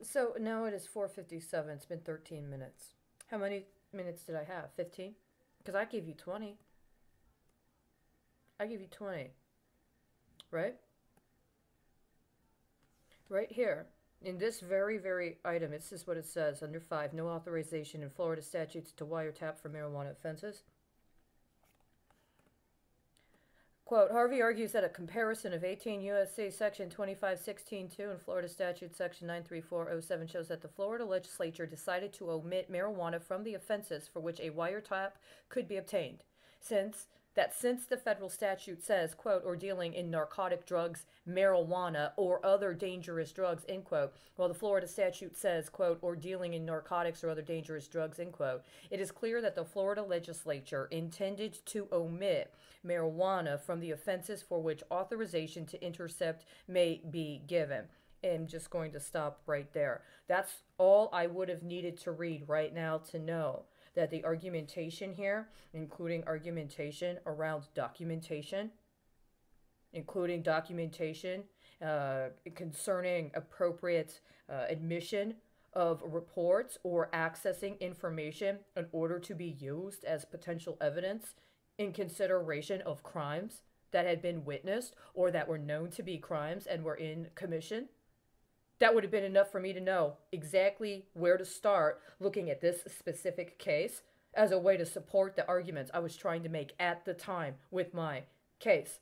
So now it is 4:57. It's been 13 minutes. How many minutes did I have? 15? Because I gave you 20. I gave you 20. Right? Right here. In this very item, this is what it says under 5. No authorization in Florida statutes to wiretap for marijuana offenses. Quote, Harvey argues that a comparison of 18 U.S.C. Section 2516(2) and Florida Statute Section 93407 shows that the Florida legislature decided to omit marijuana from the offenses for which a wiretap could be obtained, since the federal statute says, quote, or dealing in narcotic drugs, marijuana, or other dangerous drugs, end quote, while the Florida statute says, quote, or dealing in narcotics or other dangerous drugs, end quote, it is clear that the Florida legislature intended to omit marijuana from the offenses for which authorization to intercept may be given. I'm just going to stop right there. That's all I would have needed to read right now to know that the argumentation here, including argumentation around documentation, including documentation concerning appropriate admission of reports or accessing information in order to be used as potential evidence in consideration of crimes that had been witnessed or that were known to be crimes and were in commission. That would have been enough for me to know exactly where to start looking at this specific case as a way to support the arguments I was trying to make at the time with my case.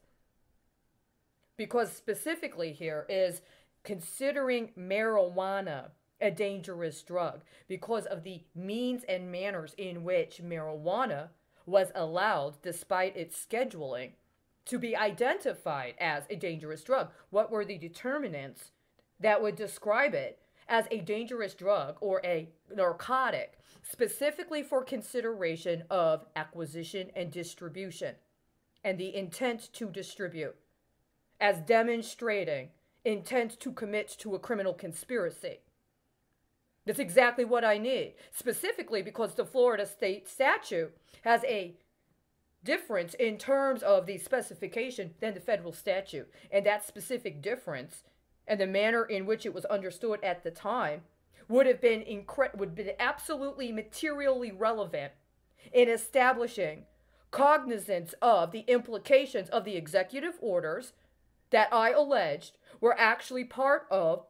Because specifically here is considering marijuana a dangerous drug because of the means and manners in which marijuana was allowed, despite its scheduling, to be identified as a dangerous drug. What were the determinants that would describe it as a dangerous drug or a narcotic, specifically for consideration of acquisition and distribution, and the intent to distribute, as demonstrating intent to commit to a criminal conspiracy? That's exactly what I need, specifically because the Florida state statute has a difference in terms of the specification than the federal statute, and that specific difference and the manner in which it was understood at the time would have been absolutely materially relevant in establishing cognizance of the implications of the executive orders that I alleged were actually part of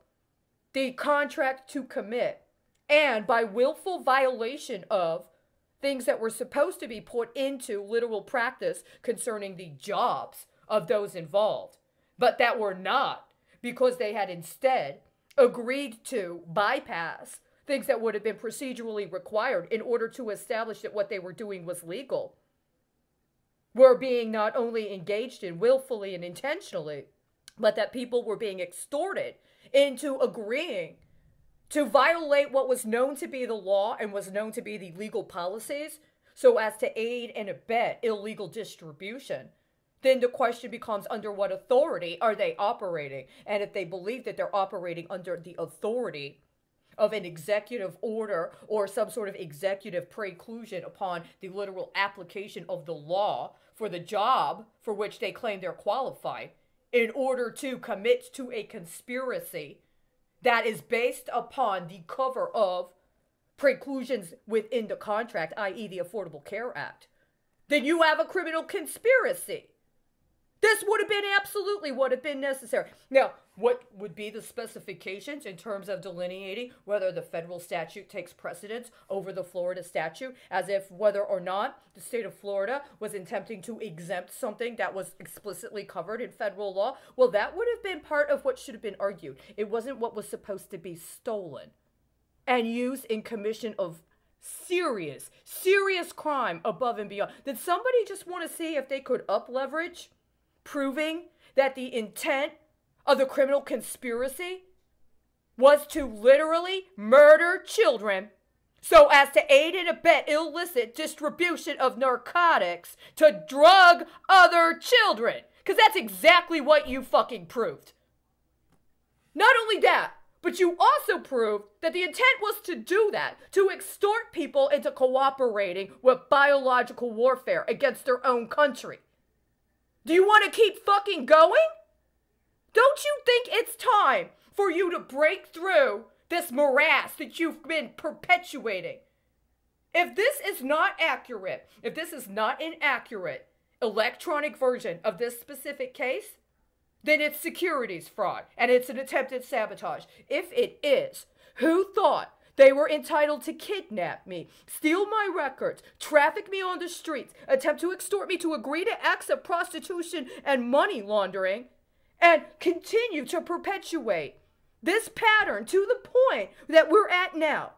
the contract to commit, and by willful violation of things that were supposed to be put into literal practice concerning the jobs of those involved, but that were not, because they had instead agreed to bypass things that would have been procedurally required in order to establish that what they were doing was legal, were being not only engaged in willfully and intentionally, but that people were being extorted into agreeing to violate what was known to be the law and was known to be the legal policies so as to aid and abet illegal distribution. Then the question becomes, under what authority are they operating? And if they believe that they're operating under the authority of an executive order or some sort of executive preclusion upon the literal application of the law for the job for which they claim they're qualified in order to commit to a conspiracy that is based upon the cover of preclusions within the contract, i.e. the Affordable Care Act, then you have a criminal conspiracy. This would have been absolutely what had been necessary. Now, what would be the specifications in terms of delineating whether the federal statute takes precedence over the Florida statute, as if whether or not the state of Florida was attempting to exempt something that was explicitly covered in federal law? Well, that would have been part of what should have been argued. It wasn't what was supposed to be stolen and used in commission of serious crime above and beyond. Did somebody just want to see if they could up-leverage proving that the intent of the criminal conspiracy was to literally murder children so as to aid and abet illicit distribution of narcotics to drug other children? Because that's exactly what you fucking proved. Not only that, but you also proved that the intent was to do that, to extort people into cooperating with biological warfare against their own country. Do you want to keep fucking going? Don't you think it's time for you to break through this morass that you've been perpetuating. If this is not accurate, if this is not an accurate electronic version of this specific case, then it's securities fraud and it's an attempted sabotage. If it is, who thought they were entitled to kidnap me, steal my records, traffic me on the streets, attempt to extort me to agree to acts of prostitution and money laundering, and continue to perpetuate this pattern to the point that we're at now?